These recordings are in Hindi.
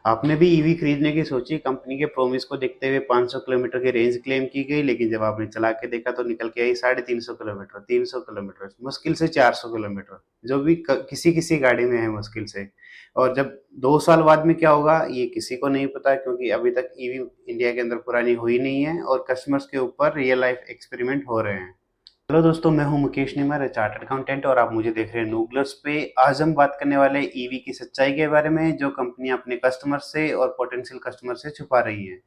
आपने भी ईवी खरीदने की सोची, कंपनी के प्रॉमिस को देखते हुए 500 किलोमीटर की रेंज क्लेम की गई, लेकिन जब आपने चला के देखा तो निकल के आई 350 किलोमीटर, 300 किलोमीटर, मुश्किल से 400 किलोमीटर, जो भी किसी किसी गाड़ी में है मुश्किल से। और जब 2 साल बाद में क्या होगा ये किसी को नहीं पता, क्योंकि अभी तक ईवी इंडिया के अंदर पुरानी हुई नहीं है और कस्टमर्स के ऊपर रियल लाइफ एक्सपेरिमेंट हो रहे हैं। हेलो दोस्तों, मैं हूं मुकेश निमर, चार्टर्ड अकाउंटेंट, और आप मुझे देख रहे हैं नूगलर्स पे। आज हम बात करने वाले ईवी की सच्चाई के बारे में, जो कंपनियां अपने कस्टमर से और पोटेंशियल कस्टमर से छुपा रही हैं।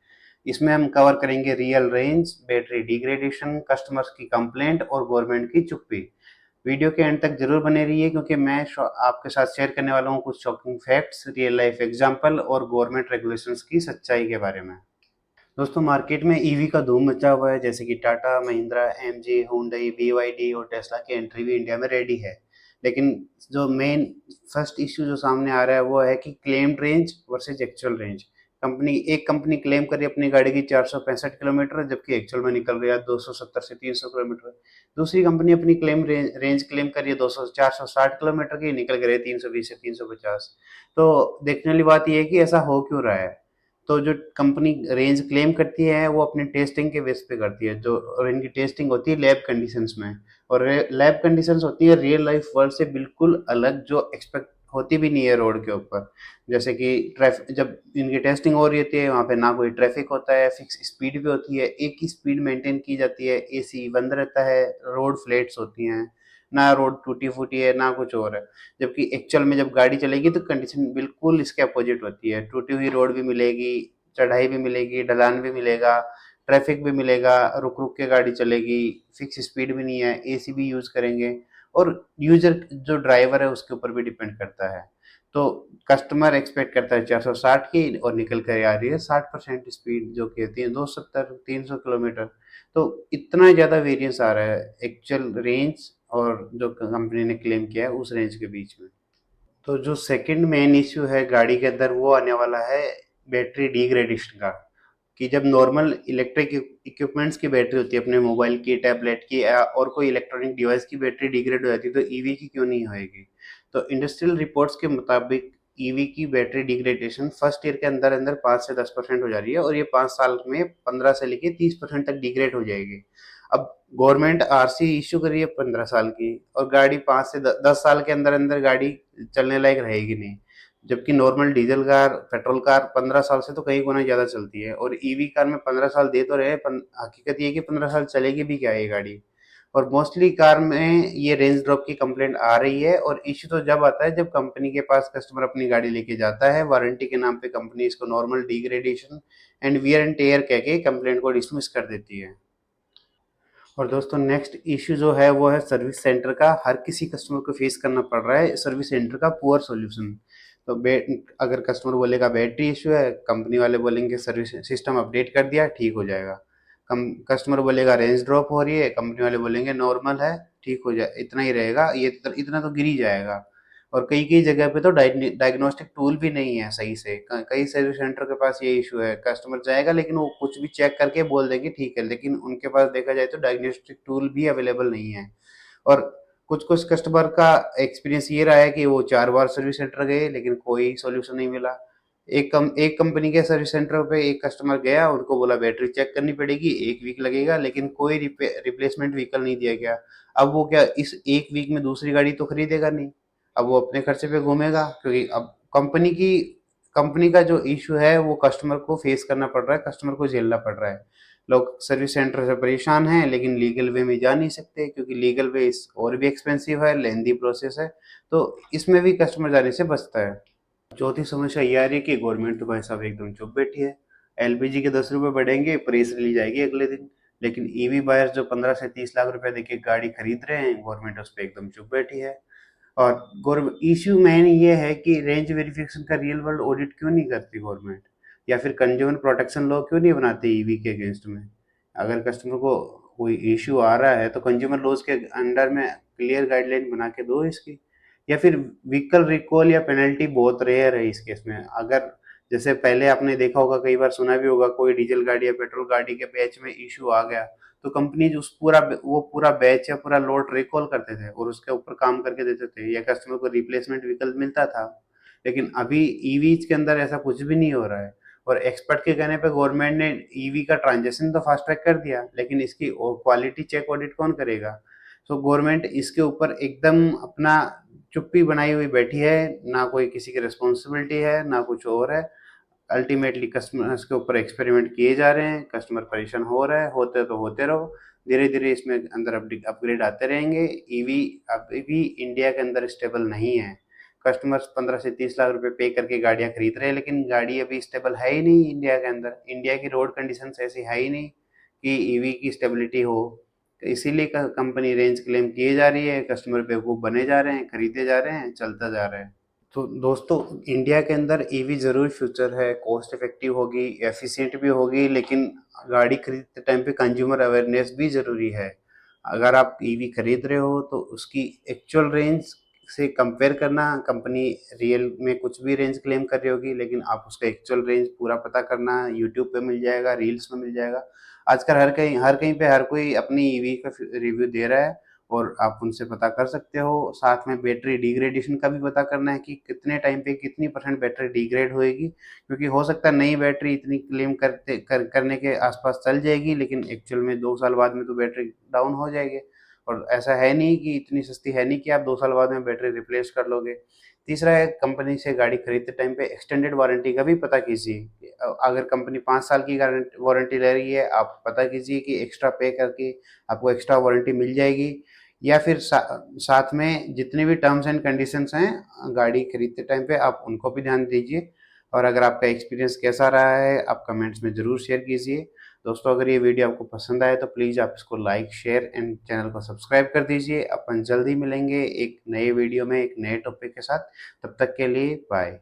इसमें हम कवर करेंगे real range, battery degradation, customers की कंप्लेंट और गवर्नमेंट की चुप्पी। वीडियो के एंड तक जरूर बने रहिए, क्योंकि मैं आपके साथ शेयर करने वाला हूँ कुछ shocking facts, real life example और गवर्नमेंट रेगुलेशंस की सच्चाई के बारे में। दोस्तों, मार्केट में ईवी का धूम मचा हुआ है, जैसे कि Tata, Mahindra, MG, Hyundai, BYD और टेस्ला की एंट्री भी इंडिया में रेडी है। लेकिन जो मेन फर्स्ट इश्यू जो सामने आ रहा है वो है कि claimed range versus actual range. एक कंपनी क्लेम कर रही है अपनी गाड़ी की 465 किलोमीटर, जबकि एक्चुअल में निकल रही है 270 से 300 किलोमीटर। दूसरी कंपनी अपनी रेंज क्लेम कर रही है 200 460 किलोमीटर की, निकल कर रही है 320 से 350। तो देखने वाली बात यह है कि ऐसा हो क्यों रहा है। तो जो कंपनी रेंज क्लेम करती है वो अपने टेस्टिंग के बेस पे करती है, जो और इनकी टेस्टिंग होती है लैब कंडीशंस में। और लैब कंडीशंस होती है रियल लाइफ वर्ल्ड से बिल्कुल अलग, जो एक्सपेक्ट होती भी नहीं है रोड के ऊपर। जैसे कि ट्रैफिक, जब इनकी टेस्टिंग हो रही होती है वहाँ पे ना कोई ट्रैफिक होता है, फिक्स स्पीड भी होती है, एक ही स्पीड मेंटेन की जाती है, एसी बंद रहता है, रोड फ्लैट्स होती हैं, ना रोड टूटी फूटी है ना कुछ और है। जबकि एक्चुअल में जब गाड़ी चलेगी तो कंडीशन बिल्कुल इसके अपोजिट होती है, टूटी हुई रोड भी मिलेगी, चढ़ाई भी मिलेगी, ढलान भी मिलेगा, ट्रैफिक भी मिलेगा, रुक रुक के गाड़ी चलेगी, फिक्स स्पीड भी नहीं है, एसी भी यूज करेंगे। और यूजर जो ड्राइवर है उसके ऊपर भी डिपेंड करता है। तो कस्टमर एक्सपेक्ट करता है 460 की और निकल कर आ रही है 60% स्पीड, जो कहती है 270 300 किलोमीटर। तो इतना ज़्यादा वेरिएंस आ रहा है एक्चुअल रेंज और जो कंपनी ने क्लेम किया है उस रेंज के बीच में। तो जो सेकंड मेन इश्यू है गाड़ी के अंदर वो आने वाला है बैटरी डिग्रेडेशन का। कि जब नॉर्मल इलेक्ट्रिक इक्विपमेंट्स की बैटरी होती है, अपने मोबाइल की, टैबलेट की या और कोई इलेक्ट्रॉनिक डिवाइस की बैटरी डिग्रेड हो जाती है, तो ईवी की क्यों नहीं होएगी। तो इंडस्ट्रियल रिपोर्ट्स के मुताबिक ईवी की बैटरी डिग्रेडेशन फर्स्ट ईयर के अंदर अंदर 5 से 10% हो जा रही है, और ये 5 साल में 15 से लेके 30% तक डिग्रेड हो जाएगी। अब गवर्नमेंट आरसी इश्यू करी है 15 साल की, और गाड़ी 5 से 10 साल के अंदर अंदर गाड़ी चलने लायक रहेगी नहीं। जबकि normal diesel car, petrol car 15 साल से तो कई गुना ज्यादा चलती है, और ईवी कार में 15 साल दे तो रहे, हकीकत ये है कि 15 साल चलेगी भी क्या ये गाड़ी। और मोस्टली कार में ये रेंज ड्रॉप की कंप्लेंट आ रही है, और इश्यू तो जब आता है जब कंपनी के पास कस्टमर अपनी गाड़ी लेके जाता है, वारंटी के नाम पे कंपनी इसको normal degradation and wear and tear कह के कंप्लेंट को डिसमिस कर देती है। और दोस्तों, नेक्स्ट इश्यू जो है वो है सर्विस सेंटर का। हर किसी कस्टमर को फेस करना पड़ रहा है सर्विस सेंटर का पुअर सॉल्यूशन। तो अगर कस्टमर बोलेगा बैटरी इश्यू है, कंपनी वाले बोलेंगे सर्विस सिस्टम अपडेट कर दिया, ठीक हो जाएगा। कस्टमर बोलेगा रेंज ड्रॉप हो रही है, कंपनी वाले बोलेंगे नॉर्मल है, ठीक हो जाए, इतना ही रहेगा, ये इतना तो गिर ही जाएगा। और कई कई जगह पे तो डायग्नोस्टिक टूल भी नहीं है सही से। कई सर्विस सेंटर के पास ये इशू है, कस्टमर जाएगा लेकिन वो कुछ भी चेक करके बोल देंगे ठीक है, लेकिन उनके पास देखा जाए तो डायग्नोस्टिक टूल भी अवेलेबल नहीं है। और कुछ कुछ कस्टमर का एक्सपीरियंस ये रहा है कि वो 4 बार सर्विस सेंटर गए लेकिन कोई सोल्यूशन नहीं मिला। एक कंपनी के सर्विस सेंटर पे एक कस्टमर गया, उनको बोला बैटरी चेक करनी पड़ेगी, 1 वीक लगेगा, लेकिन कोई रिप्लेसमेंट व्हीकल नहीं दिया गया। अब वो क्या इस 1 वीक में दूसरी गाड़ी तो खरीदेगा नहीं, अब वो अपने खर्चे पे घूमेगा, क्योंकि अब कंपनी का जो इशू है वो कस्टमर को फेस करना पड़ रहा है, कस्टमर को झेलना पड़ रहा है। लोग सर्विस सेंटर से परेशान हैं, लेकिन लीगल वे में जा नहीं सकते, क्योंकि लीगल वे और भी एक्सपेंसिव है, लेंदी प्रोसेस है। तो इसमें भी कस्टमर जाने से बचता है। चौथी समस्या ये आ रही है कि गवर्नमेंट तो भाई साहब एकदम चुप बैठी है। एलपीजी के 10 रुपए बढ़ेंगे, प्रेस रिलीज आएगी अगले दिन, लेकिन ईवी बायर्स जो 15 से 30 लाख रुपए देके गाड़ी खरीद रहे हैं, गवर्नमेंट उस पर एकदम चुप बैठी है। और गवर्नमेंट इश्यू मेन ये है कि रेंज वेरिफिकेशन का रियल वर्ल्ड ऑडिट क्यों नहीं करती गवर्नमेंट, या फिर कंज्यूमर प्रोटेक्शन लॉ क्यों नहीं बनाते ईवी के अगेंस्ट में। अगर कस्टमर को कोई इश्यू आ रहा है तो कंज्यूमर लॉज के अंडर में क्लियर गाइडलाइन बना के दो इसकी। या फिर व्हीकल रिकॉल या पेनल्टी बहुत रेयर है इस केस में। अगर जैसे पहले आपने देखा होगा, कई बार सुना भी होगा, कोई डीजल गाड़ी या पेट्रोल गाड़ी के बैच में इश्यू आ गया तो कंपनीज उस पूरा बैच या पूरा लॉट रिकॉल करते थे और उसके ऊपर काम करके देते थे, या कस्टमर को रिप्लेसमेंट व्हीकल मिलता था। लेकिन अभी ईवीज के अंदर ऐसा कुछ भी नहीं हो रहा है। और एक्सपर्ट के कहने पे गवर्नमेंट ने ईवी का ट्रांजेक्शन तो फास्ट ट्रैक कर दिया, लेकिन इसकी क्वालिटी चेक ऑडिट कौन करेगा? तो गवर्नमेंट इसके ऊपर एकदम अपना चुप्पी बनाई हुई बैठी है, ना कोई किसी की रिस्पॉन्सिबिलिटी है ना कुछ और है। अल्टीमेटली कस्टमर्स के ऊपर एक्सपेरिमेंट किए जा रहे हैं, कस्टमर परेशान हो रहा है, होते तो होते रहो, धीरे धीरे इसमें अंदर अपग्रेड आते रहेंगे। ईवी अभी भी इंडिया के अंदर स्टेबल नहीं है। कस्टमर्स 15 से 30 लाख रुपए पे करके गाड़ियां खरीद रहे हैं, लेकिन गाड़ी अभी स्टेबल है ही नहीं इंडिया के अंदर। इंडिया की रोड कंडीशन ऐसी है ही नहीं कि ईवी की स्टेबिलिटी हो। तो इसीलिए कंपनी रेंज क्लेम किए जा रही है, कस्टमर बेवकूफ़ बने जा रहे हैं, खरीदे जा रहे हैं, चलता जा रहा है। तो दोस्तों, इंडिया के अंदर ईवी ज़रूर फ्यूचर है, कॉस्ट इफेक्टिव होगी, एफिशिएंट भी होगी, लेकिन गाड़ी खरीदते टाइम पे कंज्यूमर अवेयरनेस भी ज़रूरी है। अगर आप ईवी खरीद रहे हो तो उसकी एक्चुअल रेंज से कंपेयर करना। कंपनी रियल में कुछ भी रेंज क्लेम कर रही होगी, लेकिन आप उसका एक्चुअल रेंज पूरा पता करना। यूट्यूब पे मिल जाएगा, रील्स में मिल जाएगा। आजकल हर कहीं पे हर कोई अपनी ईवी का रिव्यू दे रहा है, और आप उनसे पता कर सकते हो। साथ में बैटरी डिग्रेडेशन का भी पता करना है कि कितने टाइम पे कितनी परसेंट बैटरी डिग्रेड होएगी, क्योंकि हो सकता है नई बैटरी इतनी क्लेम करने के आसपास चल जाएगी, लेकिन एक्चुअल में 2 साल बाद में तो बैटरी डाउन हो जाएगी। और ऐसा है नहीं कि इतनी सस्ती है नहीं कि आप 2 साल बाद में बैटरी रिप्लेस कर लोगे। तीसरा है, कंपनी से गाड़ी खरीदते टाइम पे एक्सटेंडेड वारंटी का भी पता कीजिए। अगर कंपनी 5 साल की वारंटी ले रही है, आप पता कीजिए कि एक्स्ट्रा पे करके आपको एक्स्ट्रा वारंटी मिल जाएगी, या फिर साथ में जितने भी टर्म्स एंड कंडीशंस हैं गाड़ी खरीदते टाइम पे, आप उनको भी ध्यान दीजिए। और अगर आपका एक्सपीरियंस कैसा रहा है, आप कमेंट्स में ज़रूर शेयर कीजिए। दोस्तों, अगर ये वीडियो आपको पसंद आए तो प्लीज़ आप इसको लाइक, शेयर एंड चैनल को सब्सक्राइब कर दीजिए। अपन जल्दी मिलेंगे एक नए वीडियो में एक नए टॉपिक के साथ। तब तक के लिए बाय।